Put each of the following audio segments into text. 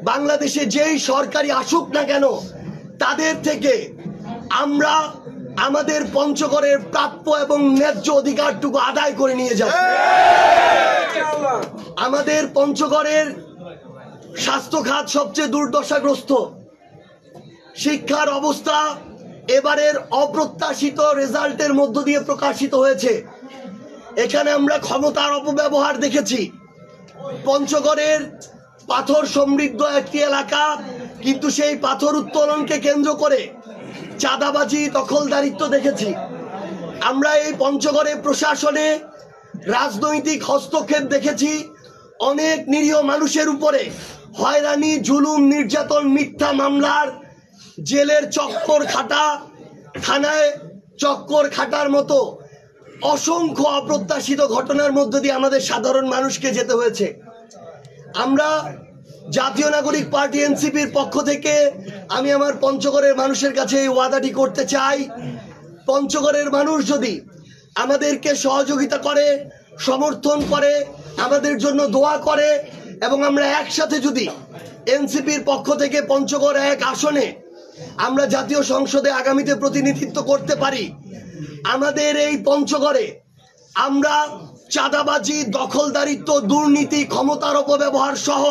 বাংলাদেশে যেই সরকারি আসুক না কেন তাদের থেকে আমরা আমাদের পঞ্চগড়ের প্রাপ্য এবং ন্যায্য অধিকারটুকু আদায় করে নিয়ে যাব। আমাদের পঞ্চগড়ের স্বাস্থ্য খাত সবচেয়ে দুর্দশাগ্রস্ত, শিক্ষার অবস্থা এবারের অপ্রত্যাশিত রেজাল্টের মধ্য দিয়ে প্রকাশিত হয়েছে। এখানে আমরা ক্ষমতার অপব্যবহার দেখেছি। পঞ্চগড়ের পাথর সমৃদ্ধ একটি এলাকা, কিন্তু সেই পাথর উত্তোলনকে কেন্দ্র করে চাঁদাবাজি, দখলদারিত্ব দেখেছি। আমরা এই পঞ্চগড়ে প্রশাসনে রাজনৈতিক হস্তক্ষেপ দেখেছি। অনেক নিরীহ মানুষের উপরে হয়রানি, জুলুম, নির্যাতন, মিথ্যা মামলার জেলের চক্কর খাটা, থানায় চক্কর খাটার মতো অসংখ্য অপ্রত্যাশিত ঘটনার মধ্য দিয়ে আমাদের সাধারণ মানুষকে যেতে হয়েছে। আমরা জাতীয় নাগরিক পার্টি এনসিপির পক্ষ থেকে আমি আমার পঞ্চগড়ের মানুষের কাছে এই ওয়াদাটি করতে চাই, পঞ্চগড়ের মানুষ যদি আমাদেরকে সহযোগিতা করে, সমর্থন করে, আমাদের জন্য দোয়া করে এবং আমরা একসাথে যদি এনসিপির পক্ষ থেকে পঞ্চগড় 1 আসনে আমরা জাতীয় সংসদে আগামীতে প্রতিনিধিত্ব করতে পারি, আমাদের এই পঞ্চগড়ে আমরা চাঁদাবাজি, দখলদারিত্ব, দুর্নীতি, ক্ষমতার অপব্যবহার সহ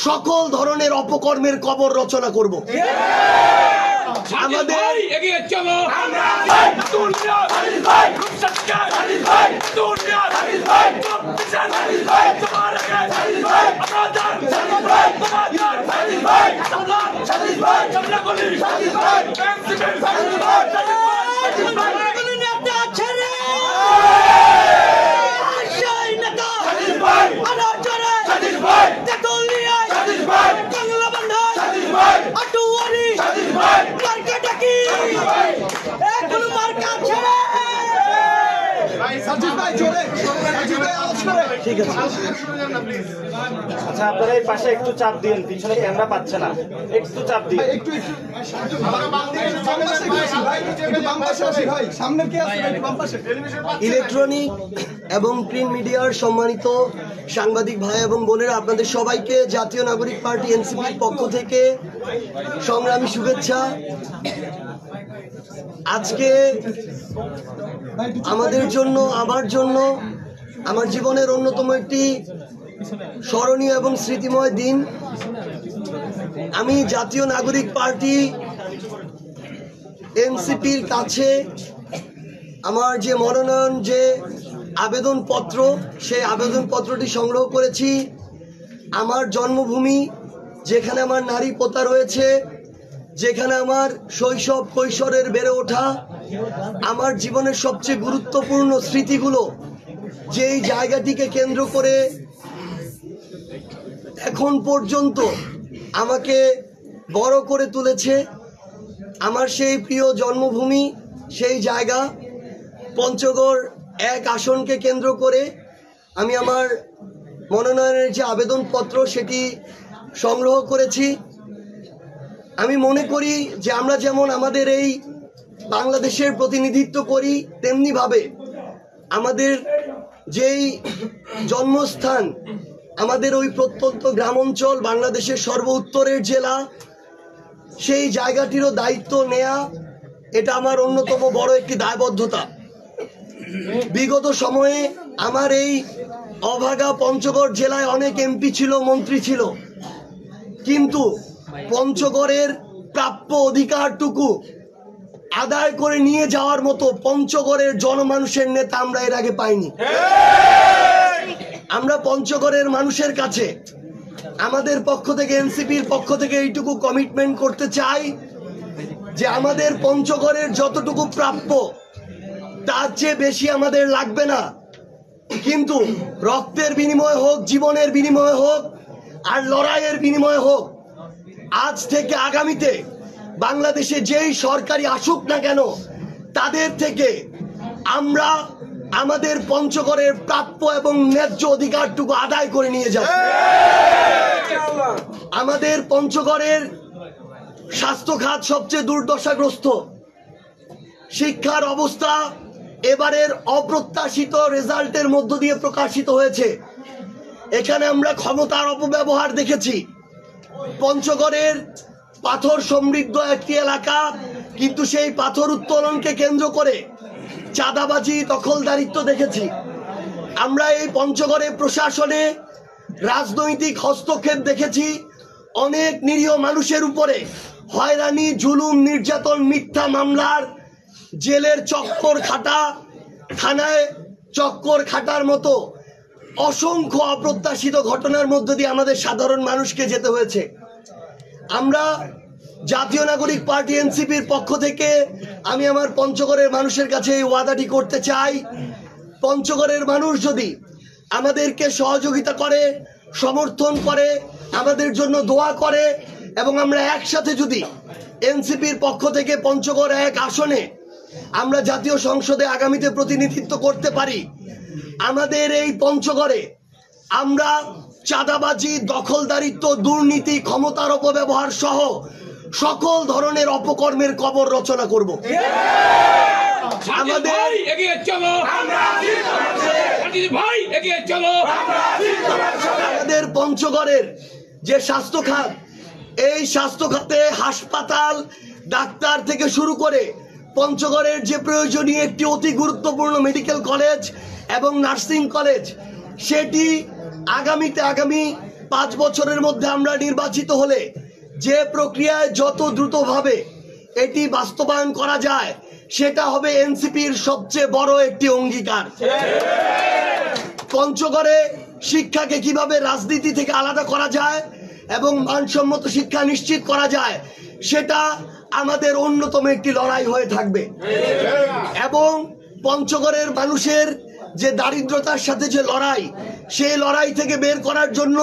সকল ধরনের অপকর্মের কবর রচনা করব। আমাদের ঠিক আছে, আচ্ছা আপনারা এই পাশে একটু চাপ দিন, পিছনে ক্যামেরা পাচ্ছে না, একটু চাপ দিন। ইলেকট্রনিক এবং প্রিন্ট মিডিয়ার সম্মানিত সাংবাদিক ভাই এবং বোনেরা, আপনাদের সবাইকে জাতীয় নাগরিক পার্টি এনসিপির পক্ষ থেকে সংগ্রামী শুভেচ্ছা। আজকে আমাদের জন্য, আমার জন্য, আমার জীবনের অন্যতম একটি স্মরণীয় এবং স্মৃতিময় দিন। আমি জাতীয় নাগরিক পার্টি এনসিপির কাছে আমার যে মনোনয়ন, যে আবেদনপত্র, সেই আবেদনপত্রটি সংগ্রহ করেছি। আমার জন্মভূমি, যেখানে আমার নারী পোতা রয়েছে, যেখানে আমার শৈশব কৈশোরের বেড়ে ওঠা, আমার জীবনের সবচেয়ে গুরুত্বপূর্ণ স্মৃতিগুলো যেই জায়গাটিকে কেন্দ্র করে এখন পর্যন্ত আমাকে বড় করে তুলেছে, আমার সেই প্রিয় জন্মভূমি, সেই জায়গা পঞ্চগড় 1 আসনকে কেন্দ্র করে আমি আমার মনোনয়নের যে আবেদনপত্র সেটি সংগ্রহ করেছি। আমি মনে করি যে আমরা যেমন আমাদের এই বাংলাদেশের প্রতিনিধিত্ব করি, তেমনিভাবে আমাদের যেই জন্মস্থান, আমাদের ওই প্রত্যন্ত গ্রামাঞ্চল, বাংলাদেশের সর্ব উত্তরের জেলা, সেই জায়গাটিরও দায়িত্ব নেয়া এটা আমার অন্যতম বড় একটি দায়বদ্ধতা। বিগত সময়ে আমার এই অভাগা পঞ্চগড় জেলায় অনেক এমপি ছিল, মন্ত্রী ছিল, কিন্তু পঞ্চগড়ের প্রাপ্য অধিকারটুকু আদায় করে নিয়ে যাওয়ার মতো পঞ্চগড়ের জনমানুষের নেতা আমরা এর আগে পাইনি। আমরা পঞ্চগড়ের মানুষের কাছে আমাদের পক্ষ থেকে, এনসিপির পক্ষ থেকে এইটুকু কমিটমেন্ট করতে চাই যে আমাদের পঞ্চগড়ের যতটুকু প্রাপ্য তার চেয়ে বেশি আমাদের লাগবে না, কিন্তু রক্তের বিনিময় হোক, জীবনের বিনিময় হোক, আর লড়াইয়ের বিনিময় হোক, আজ থেকে আগামীতে বাংলাদেশে যেই সরকারি আসুক না কেন তাদের থেকে আমরা আমাদের পঞ্চগড়ের প্রাপ্য এবং ন্যায্য অধিকারটুকু আদায় করে নিয়ে যাব। আমাদের পঞ্চগড়ের স্বাস্থ্য খাত সবচেয়ে দুর্দশাগ্রস্ত, শিক্ষার অবস্থা এবারের অপ্রত্যাশিত রেজাল্টের মধ্য দিয়ে প্রকাশিত হয়েছে। এখানে আমরা ক্ষমতার অপব্যবহার দেখেছি। পঞ্চগড়ের পাথর সমৃদ্ধ একটি এলাকা, কিন্তু সেই পাথর উত্তোলনকে কেন্দ্র করে চাঁদাবাজি, দখলদারিত্ব দেখেছি। আমরা এই পঞ্চগড়ে প্রশাসনে রাজনৈতিক হস্তক্ষেপ দেখেছি। অনেক নিরীহ মানুষের উপরে হয়রানি, জুলুম, নির্যাতন, মিথ্যা মামলার, জেলের চক্কর খাটা, থানায় চক্কর খাটার মতো অসংখ্য অপ্রত্যাশিত ঘটনার মধ্য দিয়ে আমাদের সাধারণ মানুষকে যেতে হয়েছে। আমরা জাতীয় নাগরিক পার্টি এনসিপির পক্ষ থেকে আমি আমার পঞ্চগড়ের মানুষের কাছে এই ওয়াদাটি করতে চাই, পঞ্চগড়ের মানুষ যদি আমাদেরকে সহযোগিতা করে, সমর্থন করে, আমাদের জন্য দোয়া করে এবং আমরা একসাথে যদি এনসিপির পক্ষ থেকে পঞ্চগড় 1 আসনে আমরা জাতীয় সংসদে আগামীতে প্রতিনিধিত্ব করতে পারি, আমাদের এই পঞ্চগড়ে আমরা চাঁদাবাজি, দখলদারিত্ব, দুর্নীতি, ক্ষমতার অপব্যবহার সহ সকল ধরনের অপকর্মের কবর রচনা করব। আমাদের আমাদের পঞ্চগড়ের যে স্বাস্থ্য খাত, এই স্বাস্থ্য খাতে হাসপাতাল, ডাক্তার থেকে শুরু করে পঞ্চগড়ের যে প্রয়োজনীয় একটি অতি গুরুত্বপূর্ণ মেডিকেল কলেজ এবং নার্সিং কলেজ, সেটি আগামী 5 বছরের মধ্যে আমরা নির্বাচিত হলে যে প্রক্রিয়ায় যত দ্রুতভাবে এটি বাস্তবায়ন করা যায়, সেটা হবে এনসিপির সবচেয়ে বড় একটি অঙ্গীকার। পঞ্চগড়ে শিক্ষাকে কিভাবে রাজনীতি থেকে আলাদা করা যায় এবং মানসম্মত শিক্ষা নিশ্চিত করা যায়, সেটা আমাদের অন্যতম একটি লড়াই হয়ে থাকবে। এবং পঞ্চগড়ের মানুষের যে দারিদ্রতার সাথে যে লড়াই, সেই লড়াই থেকে বের করার জন্য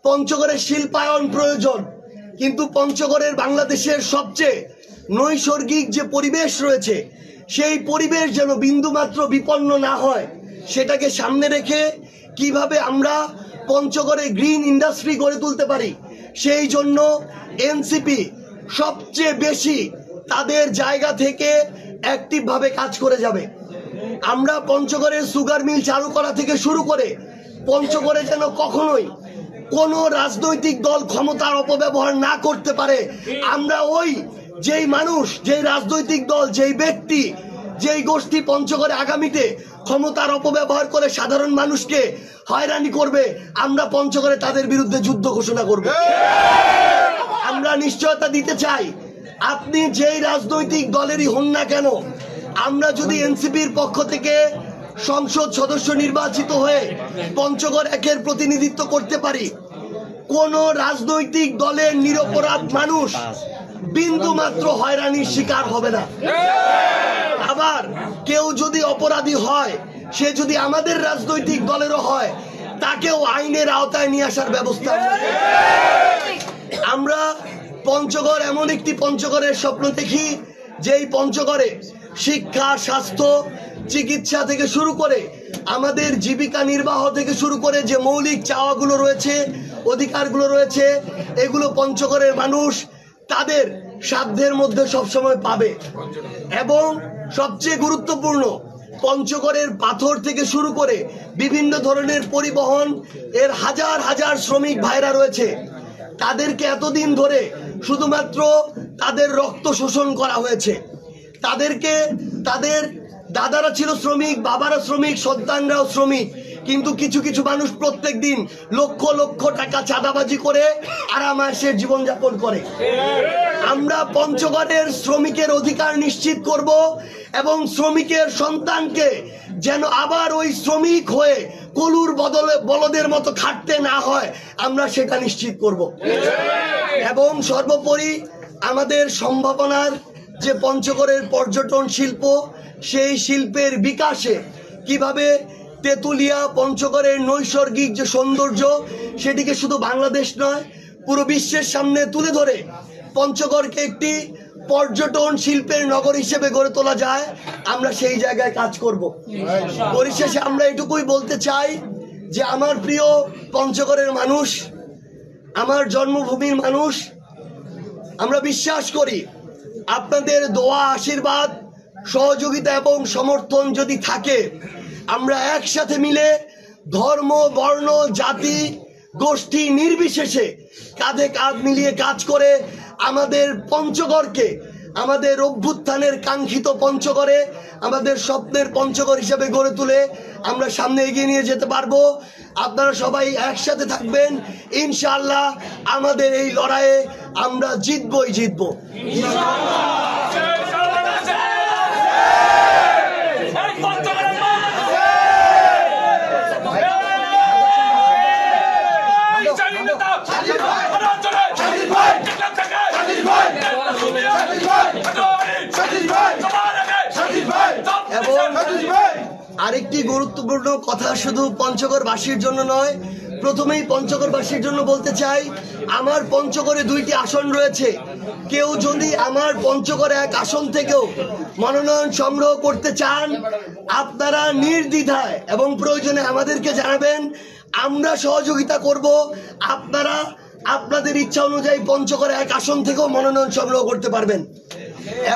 পঞ্চগড়ের শিল্পায়ন প্রয়োজন। কিন্তু পঞ্চগড়ের বাংলাদেশের সবচেয়ে নৈসর্গিক যে পরিবেশ রয়েছে, সেই পরিবেশ যেন বিন্দুমাত্র বিপন্ন না হয়, সেটাকে সামনে রেখে কিভাবে আমরা পঞ্চগড়ে গ্রিন ইন্ডাস্ট্রি গড়ে তুলতে পারি, সেই জন্য এনসিপি সবচেয়ে বেশি তাদের জায়গা থেকে অ্যাক্টিভভাবে কাজ করে যাবে। আমরা পঞ্চগড়ের সুগার মিল চালু করা থেকে শুরু করে পঞ্চগড়ে যেন কখনোই কোনো রাজনৈতিক দল ক্ষমতার অপব্যবহার না করতে পারে, আমরা ওই যেই মানুষ, যেই রাজনৈতিক দল, যেই ব্যক্তি, যেই গোষ্ঠী পঞ্চগড়ে আগামীতে ক্ষমতার অপব্যবহার করে সাধারণ মানুষকে হয়রানি করবে, আমরা পঞ্চগড়ে তাদের বিরুদ্ধে যুদ্ধ ঘোষণা করব। আমরা নিশ্চয়তা দিতে চাই, আপনি যেই রাজনৈতিক দলেরই হন না কেন, আমরা যদি এনসিপির পক্ষ থেকে সংসদ সদস্য নির্বাচিত হয়ে পঞ্চগড় 1-এর প্রতিনিধিত্ব করতে পারি, কোন রাজনৈতিক দলের নিরপরাধ মানুষ বিন্দু মাত্র হয়রানির শিকার হবে না। আবার কেউ যদি অপরাধী হয়, সে যদি আমাদের রাজনৈতিক দলেরও হয়, তাকেও আইনের আওতায় নিয়ে আসার ব্যবস্থা। আমরা পঞ্চগড় এমন একটি পঞ্চগড়ের স্বপ্ন দেখি, যেই পঞ্চগড়ে শিক্ষা, স্বাস্থ্য, চিকিৎসা থেকে শুরু করে আমাদের জীবিকা নির্বাহ থেকে শুরু করে যে মৌলিক চাওয়াগুলো রয়েছে, অধিকারগুলো রয়েছে, এগুলো পঞ্চগড়ের মানুষ তাদের সাধ্যের মধ্যে সবসময় পাবে। এবং সবচেয়ে গুরুত্বপূর্ণ, পঞ্চগড়ের পাথর থেকে শুরু করে বিভিন্ন ধরনের পরিবহন এর হাজার হাজার শ্রমিক ভাইরা রয়েছে, তাদেরকে এতদিন ধরে শুধুমাত্র তাদের রক্ত শোষণ করা হয়েছে। তাদেরকে, তাদের দাদারা ছিল শ্রমিক, বাবারা শ্রমিক, সন্তানরাও শ্রমিক, কিন্তু কিছু কিছু মানুষ প্রত্যেক দিন লক্ষ লক্ষ টাকা চাঁদাবাজি করে আরামায়েশের জীবনযাপন করে। আমরা পঞ্চগড়ের শ্রমিকের অধিকার নিশ্চিত করব এবং শ্রমিকের সন্তানকে যেন আবার ওই শ্রমিক হয়ে কলুর বলদের মতো খাটতে না হয়, আমরা সেটা নিশ্চিত করব। এবং সর্বোপরি আমাদের সম্ভাবনার যে পঞ্চগড়ের পর্যটন শিল্প, সেই শিল্পের বিকাশে কিভাবে তেতুলিয়া, পঞ্চগড়ের নৈসর্গিক যে সৌন্দর্য, সেটিকে শুধু বাংলাদেশ নয় পুরো বিশ্বের সামনে তুলে ধরে পঞ্চগড়কে একটি পর্যটন শিল্পের নগর হিসেবে গড়ে তোলা যায়, আমরা সেই জায়গায় কাজ করব। পরিশেষে আমরা এটুকুই বলতে চাই যে আমার প্রিয় পঞ্চগড়ের মানুষ, আমার জন্মভূমির মানুষ, আমরা বিশ্বাস করি আপনাদের দোয়া, আশীর্বাদ, সহযোগিতা এবং সমর্থন যদি থাকে, আমরা একসাথে মিলে ধর্ম, বর্ণ, জাতি, গোষ্ঠী নির্বিশেষে কাঁধে কাঁধ মিলিয়ে কাজ করে আমাদের পঞ্চগড়কে, আমাদের অভ্যুত্থানের কাঙ্ক্ষিত পঞ্চগড়ে, আমাদের স্বপ্নের পঞ্চগড় হিসেবে গড়ে তুলে আমরা সামনে এগিয়ে নিয়ে যেতে পারবো। আপনারা সবাই একসাথে থাকবেন, ইনশাআল্লাহ আমাদের এই লড়াইয়ে আমরা জিতবই জিতবো। এবং আরেকটি গুরুত্বপূর্ণ কথা শুধু পঞ্চগড়বাসীর জন্য নয়, প্রথমেই পঞ্চগড়বাসীর জন্য বলতে চাই, আমার পঞ্চগড়ে 2টি আসন রয়েছে। কেউ যদি আমার পঞ্চগড়ে 1 আসন থেকেও মনোনয়ন সংগ্রহ করতে চান, আপনারা নির্দ্বিধায় এবং প্রয়োজনে আমাদেরকে জানাবেন, আমরা সহযোগিতা করব। আপনারা আপনাদের ইচ্ছা অনুযায়ী পঞ্চগড়ে 1 আসন থেকেও মনোনয়ন সংগ্রহ করতে পারবেন।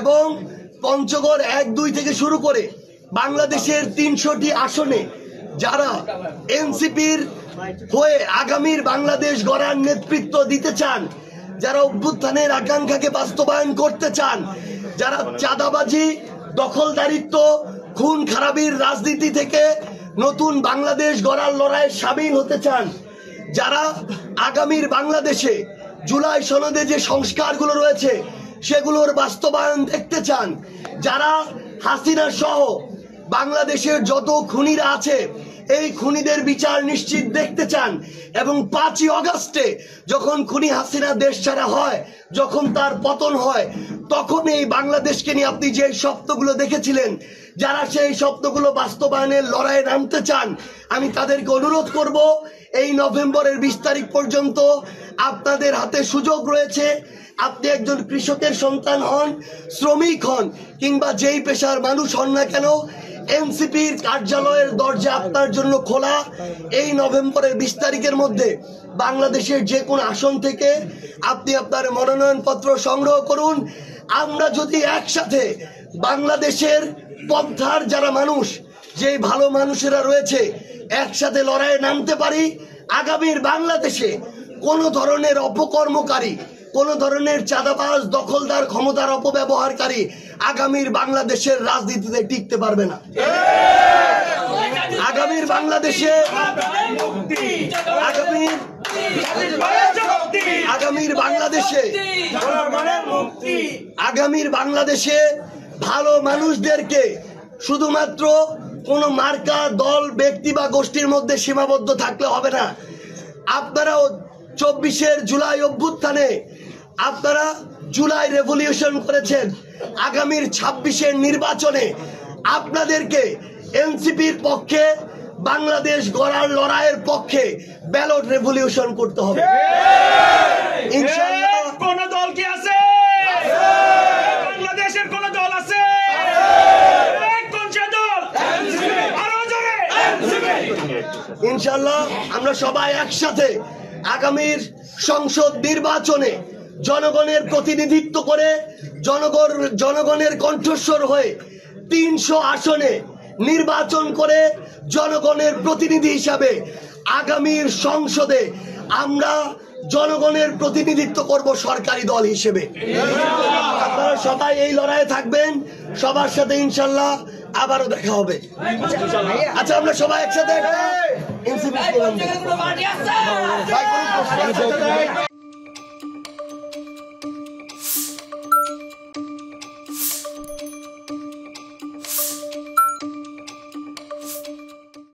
এবং পঞ্চগড় 1, 2 থেকে শুরু করে বাংলাদেশের 300টি আসনে যারা এনসিপির হয়ে আগামীর বাংলাদেশ গড়ার নেতৃত্ব দিতে চান, যারা অভ্যুত্থানের আকাঙ্ক্ষাকে বাস্তবায়ন করতে চান, যারা চাঁদাবাজি, দখলদারিত্ব, খুন খারাপির রাজনীতি থেকে নতুন বাংলাদেশ গড়ার লড়াইয়ে সামিল হতে চান, যারা আগামীর বাংলাদেশে জুলাই সনদে যে সংস্কারগুলো রয়েছে সেগুলোর বাস্তবায়ন দেখতে চান, যারা হাসিনা সহ বাংলাদেশের যত খুনিরা আছে এই খুনিদের বিচার নিশ্চিত দেখতে চান, এবং 5ই আগস্টে যখন খুনি হাসিনা দেশ ছাড়া হয়, যখন তার পতন হয়, তখন এই বাংলাদেশকে নিয়ে আপনি যে স্বপ্নগুলো দেখেছিলেন, যারা সেই স্বপ্নগুলো বাস্তবায়নের লড়াইয়ে নামতে চান, আমি তাদেরকে অনুরোধ করব, এই নভেম্বরের 20 তারিখ পর্যন্ত আপনাদের হাতে সুযোগ রয়েছে। আপনি একজন কৃষকের সন্তান হন, শ্রমিক হন, কিংবা যেই পেশার মানুষ হন না কেন, এনসিপির কার্যালয়ের দরজা আপনার জন্য খোলা। এই নভেম্বরের 20 তারিখের মধ্যে বাংলাদেশের যে কোনো আসন থেকে আপনি আপনার মনোনয়নপত্র সংগ্রহ করুন। আমরা যদি একসাথে বাংলাদেশের পন্থার যারা মানুষ, যে ভালো মানুষেরা রয়েছে, একসাথে লড়াইয়ে নামতে পারি, আগামীর বাংলাদেশে কোনো ধরনের অপকর্মকারী, কোনো ধরনের চাঁদাবাজ, দখলদার, ক্ষমতার অপব্যবহারকারী আগামীর বাংলাদেশের রাজনীতিতে টিকতে পারবে না। আগামীর বাংলাদেশে আগামীর বাংলাদেশে ভালো মানুষদেরকে শুধুমাত্র কোনো মার্কা, দল, ব্যক্তি বা গোষ্ঠীর মধ্যে সীমাবদ্ধ থাকলে হবে না। আপনারাও 24 জুলাই অভ্যুত্থানে আপনারা জুলাই রেভলিউশন করেছেন, আগামীর 26 নির্বাচনে আপনাদেরকে এনসিপির পক্ষে, বাংলাদেশ গড়ার লড়াইয়ের পক্ষে ব্যালট রেভলিউশন করতে হবে। ইনশাআল্লাহ। কোন দল কি আছে? বাংলাদেশের কোন দল আছে? কোন দল? আরো জোরে। ইনশাআল্লাহ আমরা সবাই একসাথে আগামীর সংসদ নির্বাচনে জনগণের প্রতিনিধিত্ব করে, জনগণের কণ্ঠস্বর হয়ে 300 আসনে নির্বাচন করে জনগণের প্রতিনিধি হিসাবে আগামীর সংসদে আমরা জনগণের প্রতিনিধিত্ব করব সরকারি দল হিসেবে। আপনারা সবাই এই লড়াইয়ে থাকবেন, সবার সাথে ইনশাআল্লাহ আবারও দেখা হবে। আচ্ছা, আমরা সবাই একসাথে